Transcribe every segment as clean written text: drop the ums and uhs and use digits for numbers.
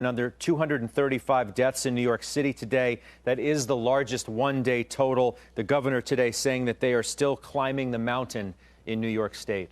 Another 235 deaths in New York City today. That is the largest one-day total. The governor today saying that they are still climbing the mountain in New York State.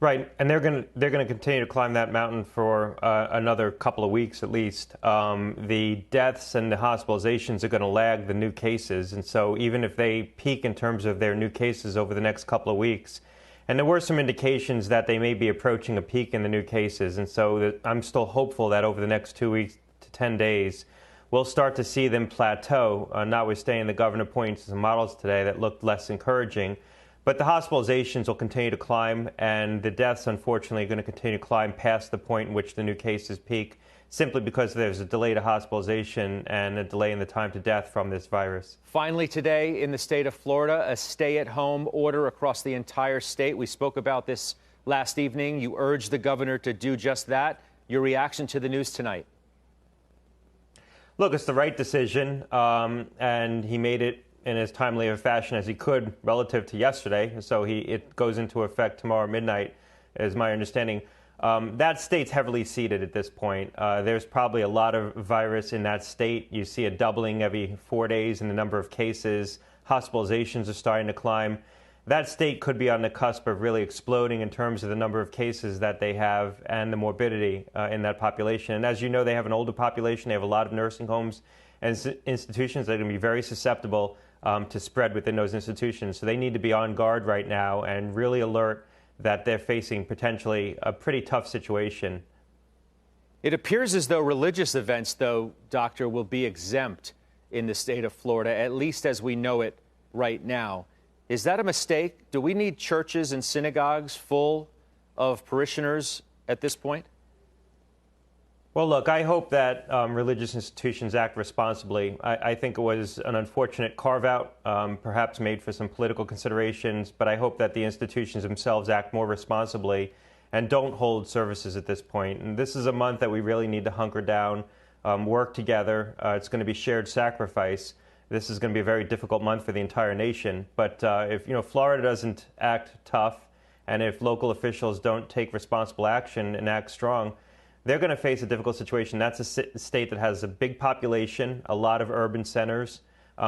Right, and they're going to continue to climb that mountain for another couple of weeks at least. The deaths and the hospitalizations are going to lag the new cases, and so even if they peak in terms of their new cases over the next couple of weeks, and there were some indications that they may be approaching a peak in the new cases, and so I'm still hopeful that over the next 2 weeks to 10 days, we'll start to see them plateau, notwithstanding the governor pointing to some models today that looked less encouraging. But the hospitalizations will continue to climb, and the deaths, unfortunately, are going to continue to climb past the point in which the new cases peak, simply because there's a delay to hospitalization and a delay in the time to death from this virus. Finally today in the state of Florida, a stay-at-home order across the entire state. We spoke about this last evening. You urged the governor to do just that. Your reaction to the news tonight? Look, it's the right decision, and he made it in as timely a fashion as he could relative to yesterday. So it goes into effect tomorrow midnight, is my understanding. That state's heavily seeded at this point. There's probably a lot of virus in that state. You see a doubling every 4 days in the number of cases. Hospitalizations are starting to climb. That state could be on the cusp of really exploding in terms of the number of cases that they have and the morbidity in that population. And as you know, they have an older population. They have a lot of nursing homes and institutions that are going to be very susceptible to spread within those institutions. So they need to be on guard right now and really alert that they're facing potentially a pretty tough situation. It appears as though religious events, though, Doctor, will be exempt in the state of Florida, at least as we know it right now. Is that a mistake? Do we need churches and synagogues full of parishioners at this point? Well, look, I hope that religious institutions act responsibly. I think it was an unfortunate carve-out, perhaps made for some political considerations, but I hope that the institutions themselves act more responsibly and don't hold services at this point. And this is a month that we really need to hunker down, work together. It's going to be shared sacrifice. This is going to be a very difficult month for the entire nation. But if Florida doesn't act tough, and if local officials don't take responsible action and act strong, they're going to face a difficult situation. That's a state that has a big population, a lot of urban centers.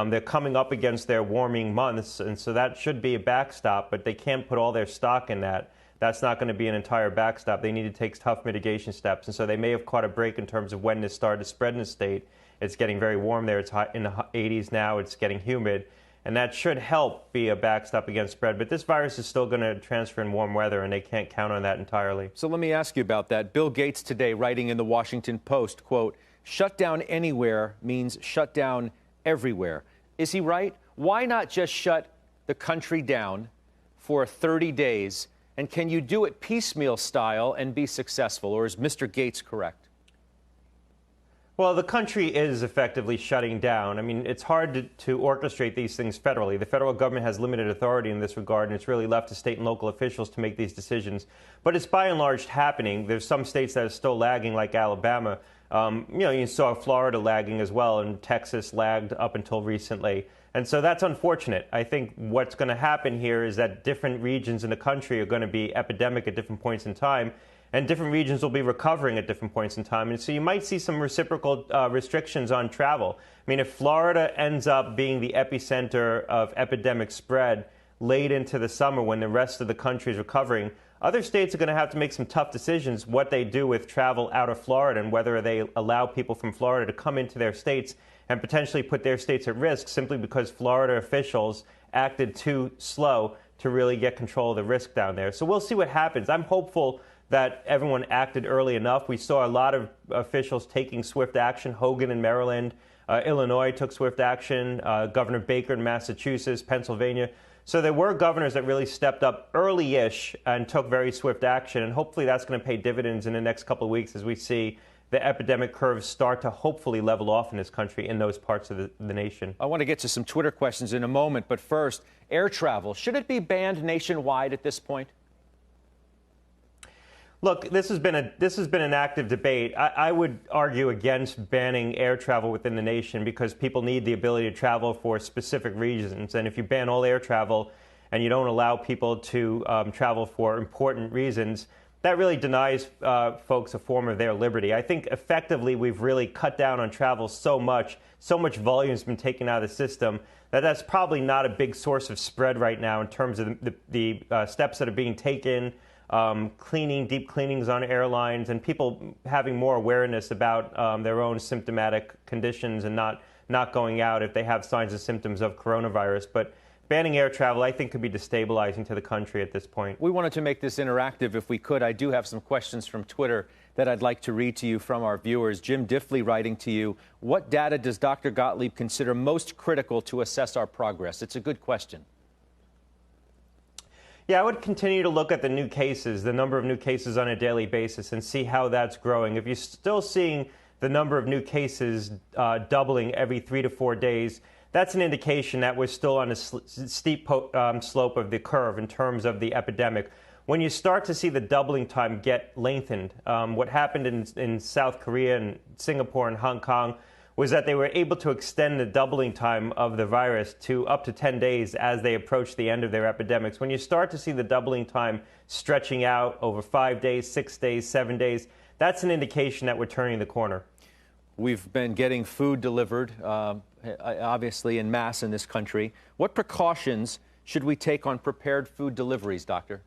They're coming up against their warming months, and so that should be a backstop, but they can't put all their stock in that. That's not going to be an entire backstop. They need to take tough mitigation steps, and so they may have caught a break in terms of when this started to spread in the state. It's getting very warm there. It's hot in the 80s now. It's getting humid. And that should help be a backstop against spread. But this virus is still going to transfer in warm weather, and they can't count on that entirely. So let me ask you about that. Bill Gates today writing in the Washington Post, quote, "Shut down anywhere means shut down everywhere." Is he right? Why not just shut the country down for 30 days? And can you do it piecemeal style and be successful? Or is Mr. Gates correct? Well, the country is effectively shutting down. I mean, it's hard to orchestrate these things federally. The federal government has limited authority in this regard, and it's really left to state and local officials to make these decisions. But it's by and large happening. There's some states that are still lagging, like Alabama. You saw Florida lagging as well, and Texas lagged up until recently. And so that's unfortunate. I think what's going to happen here is that different regions in the country are going to be epidemic at different points in time, and different regions will be recovering at different points in time. And so you might see some reciprocal restrictions on travel. I mean, if Florida ends up being the epicenter of epidemic spread late into the summer when the rest of the country is recovering, other states are going to have to make some tough decisions what they do with travel out of Florida and whether they allow people from Florida to come into their states and potentially put their states at risk simply because Florida officials acted too slow to really get control of the risk down there. So we'll see what happens. I'm hopeful that everyone acted early enough. We saw a lot of officials taking swift action. Hogan in Maryland, Illinois took swift action, Governor Baker in Massachusetts, Pennsylvania. So there were governors that really stepped up early-ish and took very swift action, and hopefully that's going to pay dividends in the next couple of weeks as we see the epidemic curves start to hopefully level off in this country in those parts of the nation. I want to get to some Twitter questions in a moment, but first, air travel. Should it be banned nationwide at this point? Look, this has been an active debate. I would argue against banning air travel within the nation because people need the ability to travel for specific reasons. And if you ban all air travel and you don't allow people to travel for important reasons, that really denies folks a form of their liberty. I think effectively we've really cut down on travel so much volume has been taken out of the system that's probably not a big source of spread right now in terms of the steps that are being taken, deep cleanings on airlines, and people having more awareness about their own symptomatic conditions and not going out if they have signs and symptoms of coronavirus. But banning air travel, I think, could be destabilizing to the country at this point. We wanted to make this interactive if we could. I do have some questions from Twitter that I'd like to read to you from our viewers. Jim Diffley writing to you, what data does Dr. Gottlieb consider most critical to assess our progress? It's a good question. Yeah, I would continue to look at the new cases, the number of new cases on a daily basis, and see how that's growing. If you're still seeing the number of new cases doubling every 3 to 4 days, that's an indication that we're still on a steep slope of the curve in terms of the epidemic. When you start to see the doubling time get lengthened, what happened in South Korea and Singapore and Hong Kong was that they were able to extend the doubling time of the virus to up to 10 days as they approached the end of their epidemics. When you start to see the doubling time stretching out over 5 days, 6 days, 7 days, that's an indication that we're turning the corner. We've been getting food delivered, obviously, en masse in this country. What precautions should we take on prepared food deliveries, Doctor?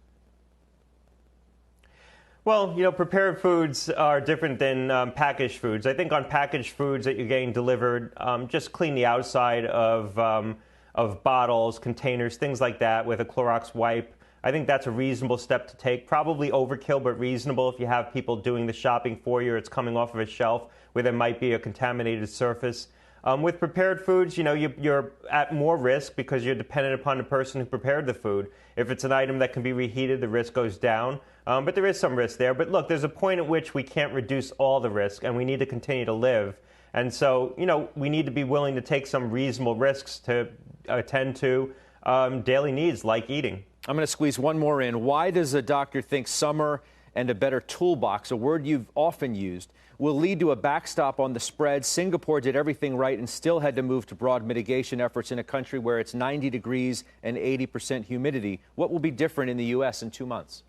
Well, prepared foods are different than packaged foods. I think on packaged foods that you're getting delivered, just clean the outside of bottles, containers, things like that with a Clorox wipe. I think that's a reasonable step to take. Probably overkill, but reasonable if you have people doing the shopping for you or it's coming off of a shelf where there might be a contaminated surface. With prepared foods, you're at more risk because you're dependent upon the person who prepared the food. If it's an item that can be reheated, the risk goes down. But there is some risk there. But look, there's a point at which we can't reduce all the risk, and we need to continue to live. And so, we need to be willing to take some reasonable risks to attend to daily needs like eating. I'm going to squeeze one more in. Why does the doctor think summer and a better toolbox, a word you've often used, will lead to a backstop on the spread? Singapore did everything right and still had to move to broad mitigation efforts in a country where it's 90 degrees and 80% humidity. What will be different in the U.S. in 2 months?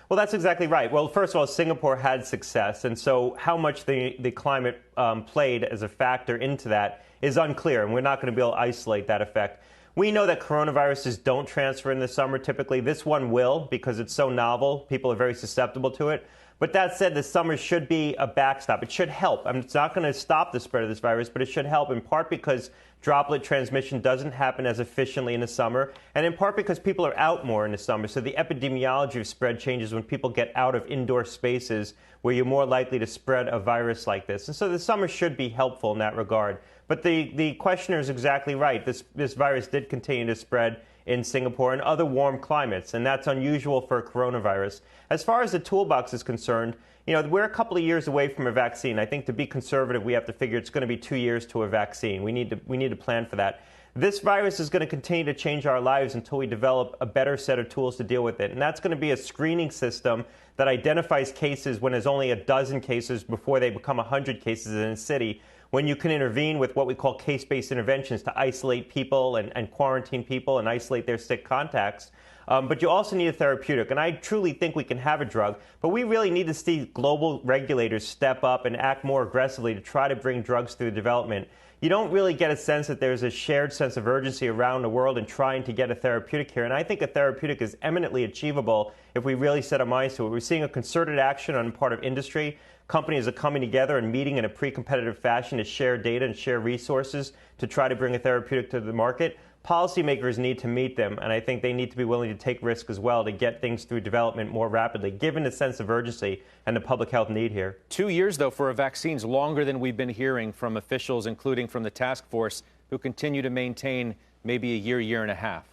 Well, that's exactly right. Well, first of all, Singapore had success, and so how much the climate played as a factor into that is unclear, and we're not going to be able to isolate that effect. We know that coronaviruses don't transfer in the summer typically. This one will because it's so novel. People are very susceptible to it. But that said, the summer should be a backstop. It should help. It's not going to stop the spread of this virus, but it should help in part because droplet transmission doesn't happen as efficiently in the summer, and in part because people are out more in the summer. So the epidemiology of spread changes when people get out of indoor spaces where you're more likely to spread a virus like this. And so the summer should be helpful in that regard. But the questioner is exactly right. This virus did continue to spread in Singapore and other warm climates, and that's unusual for a coronavirus. As far as the toolbox is concerned, we're a couple of years away from a vaccine. I think to be conservative, we have to figure it's going to be 2 years to a vaccine. We need to plan for that. This virus is going to continue to change our lives until we develop a better set of tools to deal with it, and that's going to be a screening system that identifies cases when there's only a dozen cases before they become 100 cases in a city, when you can intervene with what we call case-based interventions to isolate people and quarantine people and isolate their sick contacts. But you also need a therapeutic, and I truly think we can have a drug, but we really need to see global regulators step up and act more aggressively to try to bring drugs through development. You don't really get a sense that there's a shared sense of urgency around the world in trying to get a therapeutic here, and I think a therapeutic is eminently achievable if we really set our minds to it. We're seeing a concerted action on the part of industry. Companies are coming together and meeting in a pre-competitive fashion to share data and share resources to try to bring a therapeutic to the market. Policymakers need to meet them, and I think they need to be willing to take risks as well to get things through development more rapidly, given the sense of urgency and the public health need here. 2 years, though, for a vaccine is longer than we've been hearing from officials, including from the task force, who continue to maintain maybe a year and a half.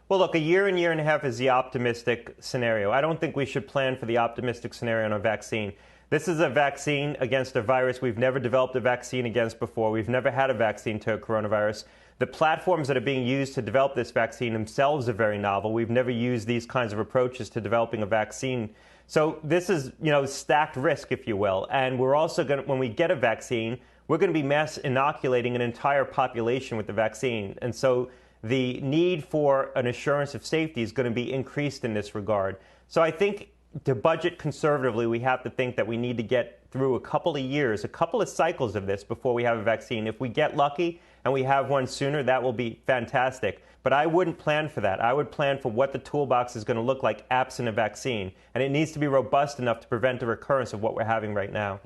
Well, look, a year and a half is the optimistic scenario. I don't think we should plan for the optimistic scenario on a vaccine. This is a vaccine against a virus we've never developed a vaccine against before. We've never had a vaccine to a coronavirus. The platforms that are being used to develop this vaccine themselves are very novel. We've never used these kinds of approaches to developing a vaccine. So this is, stacked risk, if you will. And we're also going to, when we get a vaccine, we're going to be mass inoculating an entire population with the vaccine. And so the need for an assurance of safety is going to be increased in this regard. So I think to budget conservatively, we have to think that we need to get through a couple of years, a couple of cycles of this before we have a vaccine. If we get lucky and we have one sooner, that will be fantastic. But I wouldn't plan for that. I would plan for what the toolbox is going to look like absent a vaccine. And it needs to be robust enough to prevent the recurrence of what we're having right now.